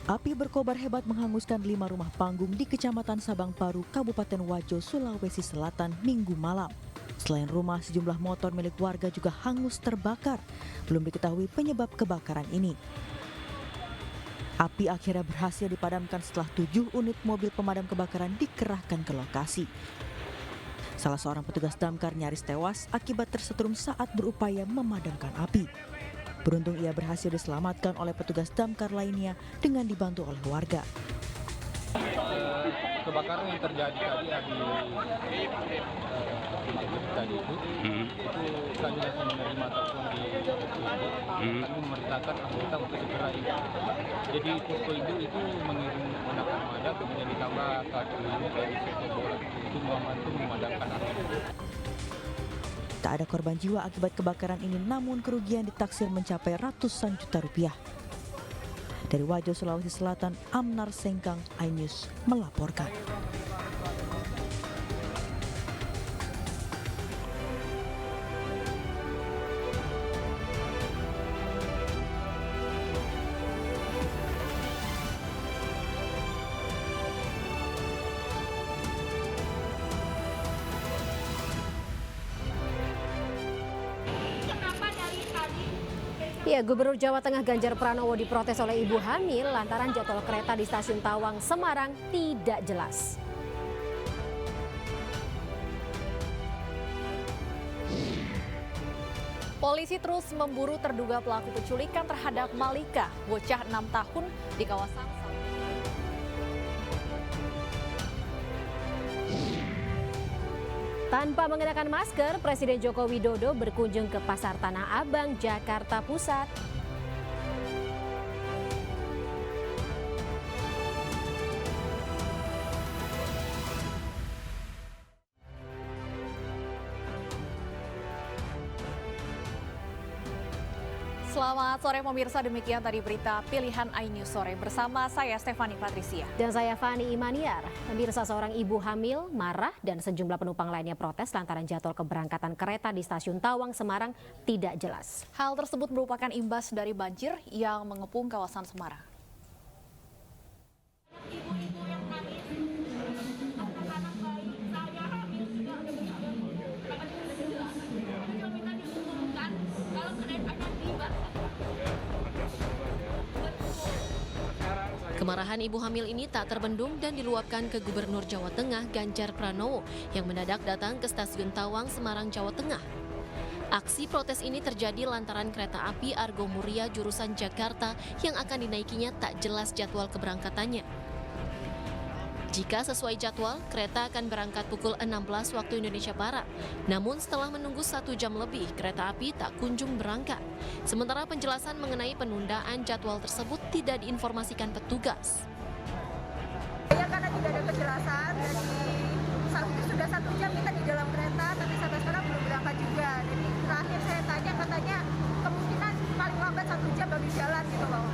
Api berkobar hebat menghanguskan 5 rumah panggung di Kecamatan Sabang Paru, Kabupaten Wajo, Sulawesi Selatan, Minggu malam. Selain rumah, sejumlah motor milik warga juga hangus terbakar. Belum diketahui penyebab kebakaran ini. Api akhirnya berhasil dipadamkan setelah 7 unit mobil pemadam kebakaran dikerahkan ke lokasi. Salah seorang petugas damkar nyaris tewas akibat tersetrum saat berupaya memadamkan api. Beruntung ia berhasil diselamatkan oleh petugas damkar lainnya dengan dibantu oleh warga. Kebakaran yang terjadi tadi tadi itu kami langsung menerima telepon di kami memerintahkan anggota untuk segera itu. Jadi posko itu mengirim menggunakan armada, kemudian ditambah satu unit dari sepak bola itu membantu memadamkan api. Tak ada korban jiwa akibat kebakaran ini, namun kerugian ditaksir mencapai ratusan juta rupiah. Dari Wajo, Sulawesi Selatan, Amnar Sengkang, iNews melaporkan. Ya, Gubernur Jawa Tengah Ganjar Pranowo diprotes oleh ibu hamil lantaran jadwal kereta di stasiun Tawang, Semarang tidak jelas. Polisi terus memburu terduga pelaku penculikan terhadap Malika, bocah 6 tahun di kawasan. Tanpa mengenakan masker, Presiden Joko Widodo berkunjung ke Pasar Tanah Abang, Jakarta Pusat. Selamat sore pemirsa, demikian tadi berita pilihan iNews sore bersama saya Stefani Patricia. Dan saya Fani Imaniar. Pemirsa, seorang ibu hamil marah dan sejumlah penumpang lainnya protes lantaran jadwal keberangkatan kereta di stasiun Tawang, Semarang tidak jelas. Hal tersebut merupakan imbas dari banjir yang mengepung kawasan Semarang. Kemarahan ibu hamil ini tak terbendung dan diluapkan ke Gubernur Jawa Tengah Ganjar Pranowo yang mendadak datang ke stasiun Tawang, Semarang, Jawa Tengah. Aksi protes ini terjadi lantaran kereta api Argo Muria jurusan Jakarta yang akan dinaikinya tak jelas jadwal keberangkatannya. Jika sesuai jadwal, kereta akan berangkat pukul 16 waktu Indonesia Barat. Namun setelah menunggu 1 jam lebih, kereta api tak kunjung berangkat. Sementara penjelasan mengenai penundaan jadwal tersebut tidak diinformasikan petugas. Ya, karena tidak ada kejelasan, jadi sudah 1 jam kita di dalam kereta, tapi sampai sekarang belum berangkat juga. Jadi terakhir saya tanya, katanya kemungkinan paling lambat 1 jam baru jalan gitu loh.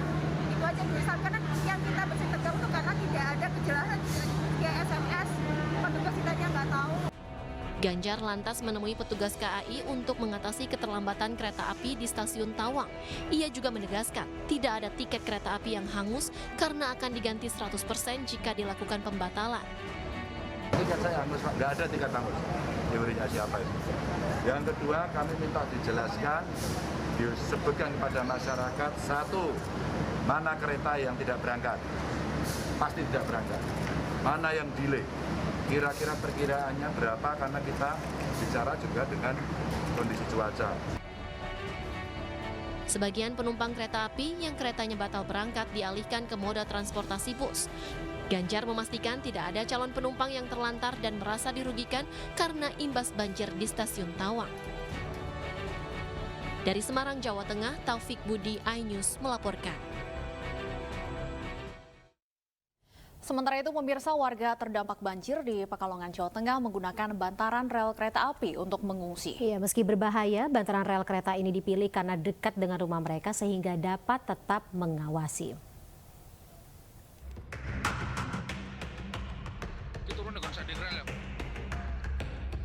Itu aja tulisan, karena yang kita mesti tegang tuh karena tidak ada kejelasan. Kayak SMS, petugas kitanya nggak tahu. Ganjar lantas menemui petugas KAI untuk mengatasi keterlambatan kereta api di stasiun Tawang. Ia juga menegaskan tidak ada tiket kereta api yang hangus karena akan diganti 100% jika dilakukan pembatalan. Tiket saya hangus, Pak. Nggak ada tiket hangus. Teorinya siapa itu? Yang kedua, kami minta dijelaskan, disebutkan kepada masyarakat, satu, mana kereta yang tidak berangkat? Pasti tidak berangkat. Mana yang delay? Kira-kira perkiraannya berapa, karena kita bicara juga dengan kondisi cuaca. Sebagian penumpang kereta api yang keretanya batal berangkat dialihkan ke moda transportasi bus. Ganjar memastikan tidak ada calon penumpang yang terlantar dan merasa dirugikan karena imbas banjir di stasiun Tawang. Dari Semarang, Jawa Tengah, Taufik Budi, iNews melaporkan. Sementara itu, pemirsa, warga terdampak banjir di Pekalongan, Jawa Tengah menggunakan bantaran rel kereta api untuk mengungsi. Iya, meski berbahaya, bantaran rel kereta ini dipilih karena dekat dengan rumah mereka sehingga dapat tetap mengawasi.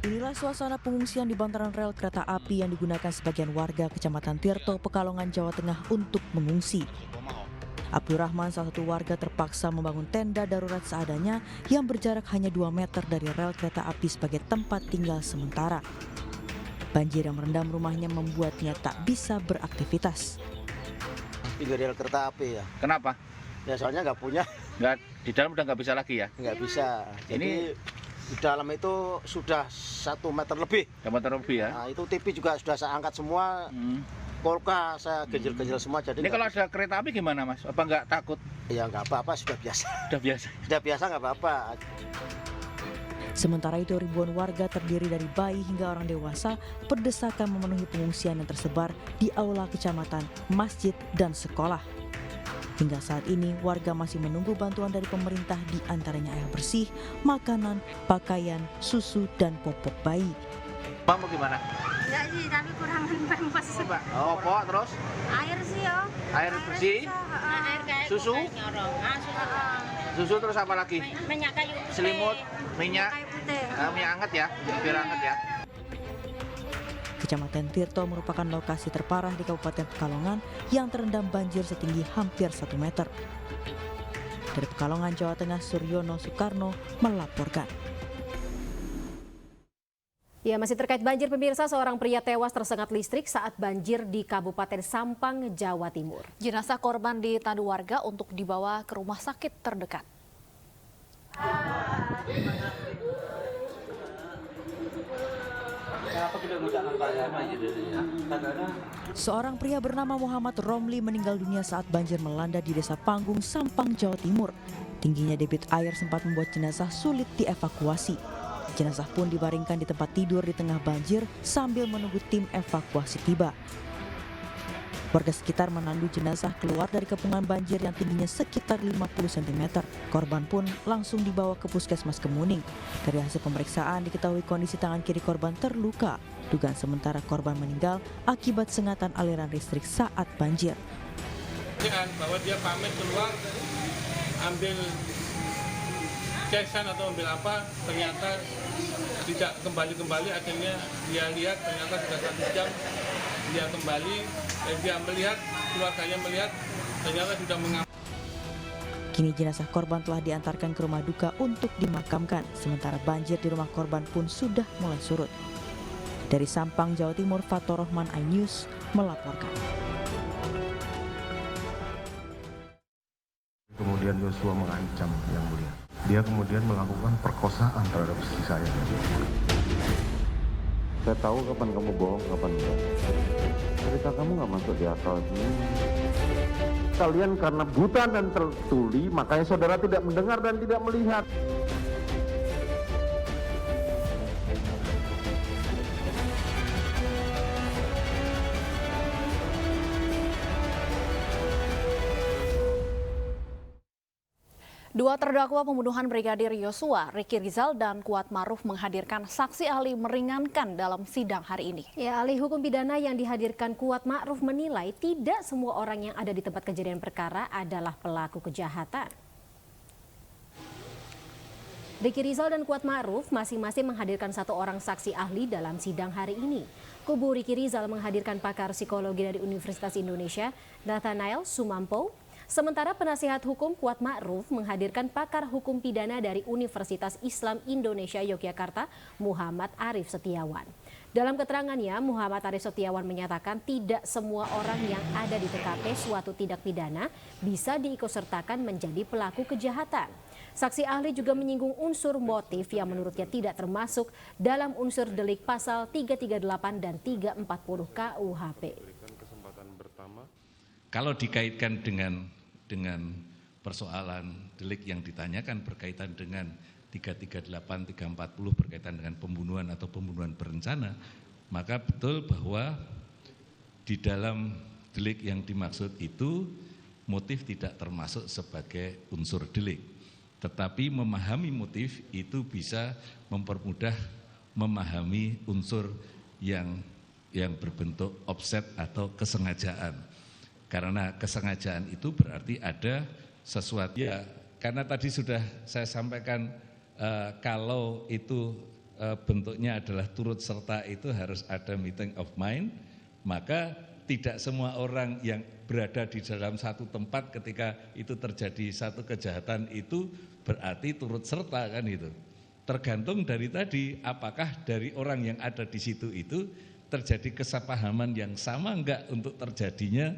Inilah suasana pengungsian di bantaran rel kereta api yang digunakan sebagian warga Kecamatan Tirto, Pekalongan, Jawa Tengah untuk mengungsi. Abdurrahman, salah satu warga, terpaksa membangun tenda darurat seadanya yang berjarak hanya 2 meter dari rel kereta api sebagai tempat tinggal sementara. Banjir yang merendam rumahnya membuatnya tak bisa beraktivitas. Pinggir rel kereta api ya. Kenapa? Ya soalnya nggak punya. Nggak, di dalam udah nggak bisa lagi ya? Nggak bisa. Jadi di dalam itu sudah 1 meter lebih. 1 meter lebih ya? Nah itu TV juga sudah saya angkat semua. Polka saya genjel-genjel semua. Jadi ini kalau ada kereta api gimana Mas? Apa nggak takut? Ya nggak apa-apa, sudah biasa. Sudah biasa? Sudah biasa nggak apa-apa. Sementara itu ribuan warga terdiri dari bayi hingga orang dewasa berdesakan memenuhi pengungsian yang tersebar di aula kecamatan, masjid, dan sekolah. Hingga saat ini warga masih menunggu bantuan dari pemerintah, di antaranya air bersih, makanan, pakaian, susu, dan popok bayi. Mau gimana? Enggak sih, tapi kurangan pempes. Oh, kok terus? Air sih ya. Air bersih? Susu? Susu terus apa lagi? Minyak kayu putih. Selimut, minyak, Kayu putih. minyak hangat ya, biar hangat ya. Kecamatan Tirto merupakan lokasi terparah di Kabupaten Pekalongan yang terendam banjir setinggi hampir 1 meter. Dari Pekalongan, Jawa Tengah, Suryono Soekarno melaporkan. Ya, masih terkait banjir pemirsa, seorang pria tewas tersengat listrik saat banjir di Kabupaten Sampang, Jawa Timur. Jenazah korban ditandu warga untuk dibawa ke rumah sakit terdekat. Seorang pria bernama Muhammad Romli meninggal dunia saat banjir melanda di Desa Panggung, Sampang, Jawa Timur. Tingginya debit air sempat membuat jenazah sulit dievakuasi. Jenazah pun dibaringkan di tempat tidur di tengah banjir sambil menunggu tim evakuasi tiba. Warga sekitar menandu jenazah keluar dari kepungan banjir yang tingginya sekitar 50 cm. Korban pun langsung dibawa ke Puskesmas Kemuning. Dari hasil pemeriksaan diketahui kondisi tangan kiri korban terluka. Dugaan sementara korban meninggal akibat sengatan aliran listrik saat banjir. Bahwa dia pamit keluar, ambil cesan atau ambil apa, ternyata tidak kembali, akhirnya dia lihat ternyata sudah 1 jam dia kembali dan dia melihat, keluarganya melihat ternyata sudah mengambil. Kini jenazah korban telah diantarkan ke rumah duka untuk dimakamkan, sementara banjir di rumah korban pun sudah mulai surut. Dari Sampang, Jawa Timur, Fatur Rahman, iNews melaporkan. Kemudian Yosua mengancam Yang Mulia. Dia kemudian melakukan perkosaan terhadap istri saya. Saya tahu kapan kamu bohong, kapan enggak. Cerita kamu nggak masuk di akal. Kalian karena buta dan tertuli, makanya saudara tidak mendengar dan tidak melihat. Dua terdakwa pembunuhan Brigadir Yosua, Ricky Rizal dan Kuat Ma'ruf menghadirkan saksi ahli meringankan dalam sidang hari ini. Ya, ahli hukum pidana yang dihadirkan Kuat Ma'ruf menilai tidak semua orang yang ada di tempat kejadian perkara adalah pelaku kejahatan. Ricky Rizal dan Kuat Ma'ruf masing-masing menghadirkan 1 orang saksi ahli dalam sidang hari ini. Kubu Ricky Rizal menghadirkan pakar psikologi dari Universitas Indonesia, Nathanael Sumampo. Sementara penasihat hukum Kuat Ma'ruf menghadirkan pakar hukum pidana dari Universitas Islam Indonesia Yogyakarta, Muhammad Arif Setiawan. Dalam keterangannya, Muhammad Arif Setiawan menyatakan tidak semua orang yang ada di TKP suatu tindak pidana bisa diikutsertakan menjadi pelaku kejahatan. Saksi ahli juga menyinggung unsur motif yang menurutnya tidak termasuk dalam unsur delik pasal 338 dan 340 KUHP. Kalau dikaitkan dengan persoalan delik yang ditanyakan berkaitan dengan 338, 340 berkaitan dengan pembunuhan atau pembunuhan berencana, maka betul bahwa di dalam delik yang dimaksud itu motif tidak termasuk sebagai unsur delik. Tetapi memahami motif itu bisa mempermudah memahami unsur yang berbentuk offset atau kesengajaan. Karena kesengajaan itu berarti ada sesuatu. Ya, karena tadi sudah saya sampaikan kalau itu bentuknya adalah turut serta itu harus ada meeting of mind, maka tidak semua orang yang berada di dalam satu tempat ketika itu terjadi satu kejahatan itu berarti turut serta kan itu. Tergantung dari tadi apakah dari orang yang ada di situ itu terjadi kesepahaman yang sama enggak untuk terjadinya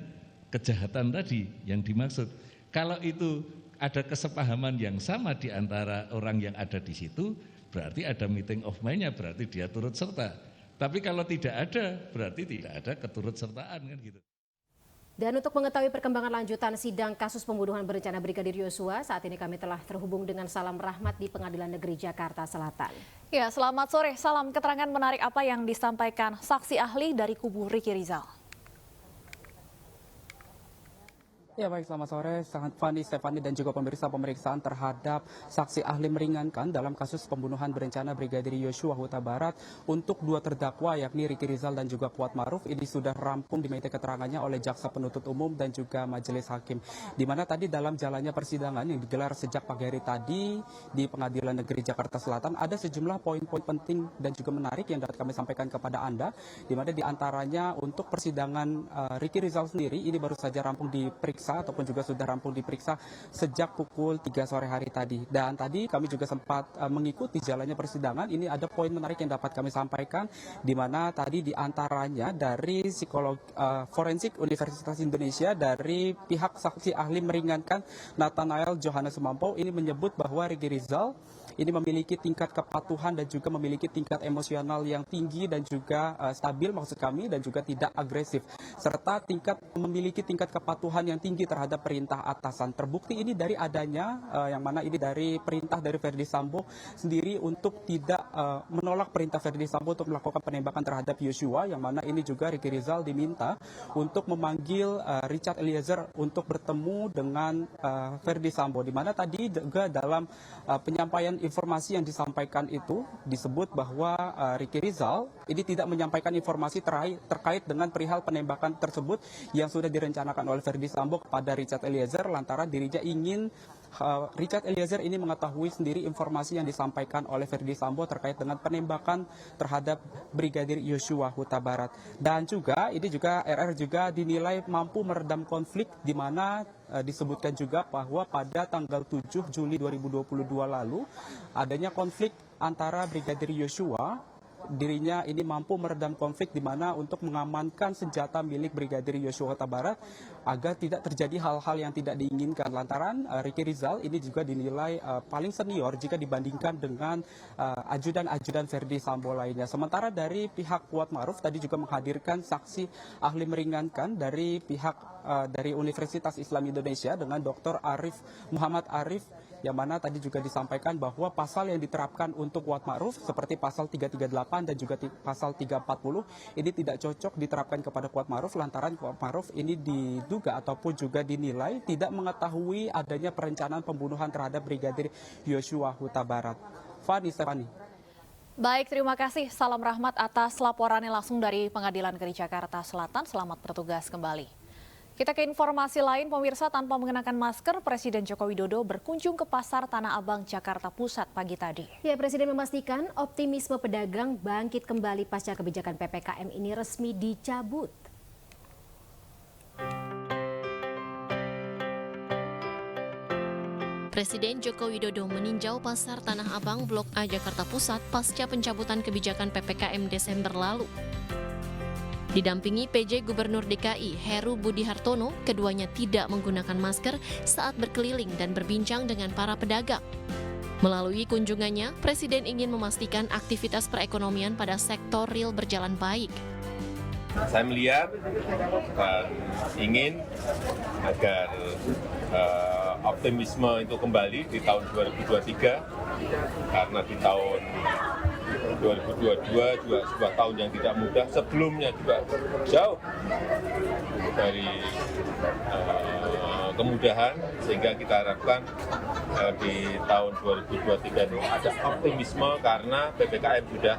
kejahatan tadi yang dimaksud. Kalau itu ada kesepahaman yang sama di antara orang yang ada di situ, berarti ada meeting of mind-nya, berarti dia turut serta. Tapi kalau tidak ada, berarti tidak ada keturut-sertaan kan gitu. Dan untuk mengetahui perkembangan lanjutan sidang kasus pembunuhan berencana Brigadir Yosua, saat ini kami telah terhubung dengan Salam Rahmat di Pengadilan Negeri Jakarta Selatan. Ya, selamat sore. Salam, keterangan menarik apa yang disampaikan saksi ahli dari kubu Ricky Rizal? Ya baik, selamat sore Stefani dan juga pemirsa. Pemeriksaan terhadap saksi ahli meringankan dalam kasus pembunuhan berencana Brigadir Yosua Huta Barat untuk dua terdakwa yakni Ricky Rizal dan juga Kuat Ma'ruf ini sudah rampung diminta keterangannya oleh jaksa penuntut umum dan juga majelis hakim. Di mana tadi dalam jalannya persidangan yang digelar sejak pagi hari tadi di Pengadilan Negeri Jakarta Selatan ada sejumlah poin-poin penting dan juga menarik yang dapat kami sampaikan kepada Anda, di mana di antaranya untuk persidangan Ricky Rizal sendiri ini baru saja rampung diperiksa ataupun juga sudah rampung diperiksa sejak pukul 3 sore hari tadi. Dan tadi kami juga sempat mengikuti jalannya persidangan. Ini ada poin menarik yang dapat kami sampaikan, di mana tadi di antaranya dari psikolog forensik Universitas Indonesia dari pihak saksi ahli meringankan Nathanael Johannes Sumampo ini menyebut bahwa Ricky Rizal ini memiliki tingkat kepatuhan dan juga memiliki tingkat emosional yang tinggi dan juga stabil maksud kami, dan juga tidak agresif, serta memiliki tingkat kepatuhan yang tinggi terhadap perintah atasan. Terbukti ini dari adanya yang mana ini dari perintah dari Verdi Sambo sendiri untuk tidak menolak perintah Verdi Sambo untuk melakukan penembakan terhadap Yosua, yang mana ini juga Ricky Rizal diminta untuk memanggil Richard Eliezer untuk bertemu dengan Verdi Sambo, di mana tadi juga dalam penyampaian informasi yang disampaikan itu disebut bahwa Ricky Rizal ini tidak menyampaikan informasi terkait dengan perihal penembakan tersebut yang sudah direncanakan oleh Verdi Sambo kepada Richard Eliezer, lantaran dirinya ingin Richard Eliezer ini mengetahui sendiri informasi yang disampaikan oleh Verdi Sambo terkait dengan penembakan terhadap Brigadir Yosua Huta Barat. Dan juga ini juga RR juga dinilai mampu meredam konflik, di mana disebutkan juga bahwa pada tanggal 7 Juli 2022 lalu adanya konflik antara Brigadir Yosua, dirinya ini mampu meredam konflik di mana untuk mengamankan senjata milik Brigadir Yosua Huta Barat agar tidak terjadi hal-hal yang tidak diinginkan. Lantaran Ricky Rizal ini juga dinilai paling senior jika dibandingkan dengan ajudan-ajudan Verdi Sambo lainnya. Sementara dari pihak Kuat Ma'ruf tadi juga menghadirkan saksi ahli meringankan dari pihak dari Universitas Islam Indonesia dengan Dr. Muhammad Arif, yang mana tadi juga disampaikan bahwa pasal yang diterapkan untuk Kuat Ma'ruf seperti pasal 338 dan juga pasal 340 ini tidak cocok diterapkan kepada Kuat Ma'ruf, lantaran Kuat Ma'ruf ini diduga ataupun juga dinilai tidak mengetahui adanya perencanaan pembunuhan terhadap Brigadir Yosua Huta Barat. Stefani. Baik, terima kasih Salam Rahmat atas laporannya langsung dari Pengadilan Negeri Jakarta Selatan. Selamat bertugas kembali. Kita ke informasi lain, pemirsa. Tanpa mengenakan masker, Presiden Joko Widodo berkunjung ke Pasar Tanah Abang, Jakarta Pusat pagi tadi. Ya, Presiden memastikan optimisme pedagang bangkit kembali pasca kebijakan PPKM ini resmi dicabut. Presiden Joko Widodo meninjau Pasar Tanah Abang Blok A Jakarta Pusat pasca pencabutan kebijakan PPKM Desember lalu. Didampingi PJ Gubernur DKI Heru Budi Hartono, keduanya tidak menggunakan masker saat berkeliling dan berbincang dengan para pedagang. Melalui kunjungannya, Presiden ingin memastikan aktivitas perekonomian pada sektor real berjalan baik. Saya melihat dan ingin agar optimisme itu kembali di tahun 2023, karena di tahun 2022 juga sebuah tahun yang tidak mudah, sebelumnya juga jauh dari kemudahan, sehingga kita harapkan di tahun 2023 ini ada optimisme karena PPKM sudah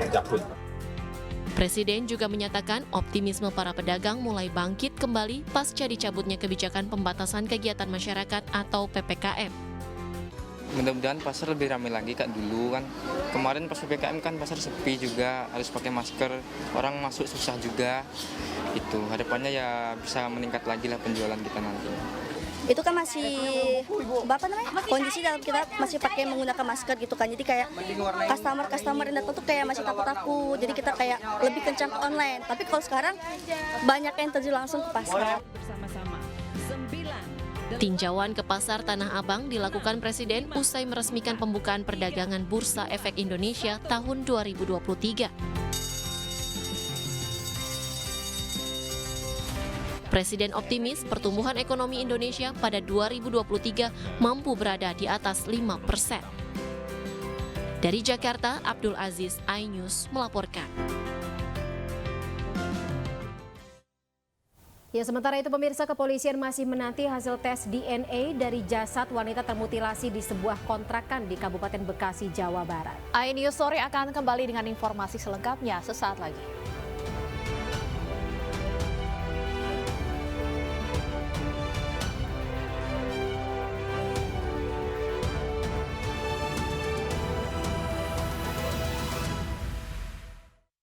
dicabut. Presiden juga menyatakan optimisme para pedagang mulai bangkit kembali pasca dicabutnya kebijakan pembatasan kegiatan masyarakat atau PPKM. mudah-mudahan pasar lebih ramai lagi Kak dulu kan. Kemarin pas PPKM kan pasar sepi juga, harus pakai masker, orang masuk susah juga. Itu harapannya ya bisa meningkat lagi lah penjualan kita nanti. Itu kan masih kondisi dalam kita masih pakai menggunakan masker gitu kan, jadi kayak customer yang datang tuh kayak masih takut, jadi kita kayak lebih kencang ke online. Tapi kalau sekarang banyak yang terjun langsung ke pasar. Tinjauan ke Pasar Tanah Abang dilakukan Presiden usai meresmikan pembukaan perdagangan Bursa Efek Indonesia tahun 2023. Presiden optimis pertumbuhan ekonomi Indonesia pada 2023 mampu berada di atas 5%. Dari Jakarta, Abdul Aziz, iNews melaporkan. Ya, sementara itu pemirsa, kepolisian masih menanti hasil tes DNA dari jasad wanita termutilasi di sebuah kontrakan di Kabupaten Bekasi, Jawa Barat. iNews Sore akan kembali dengan informasi selengkapnya sesaat lagi.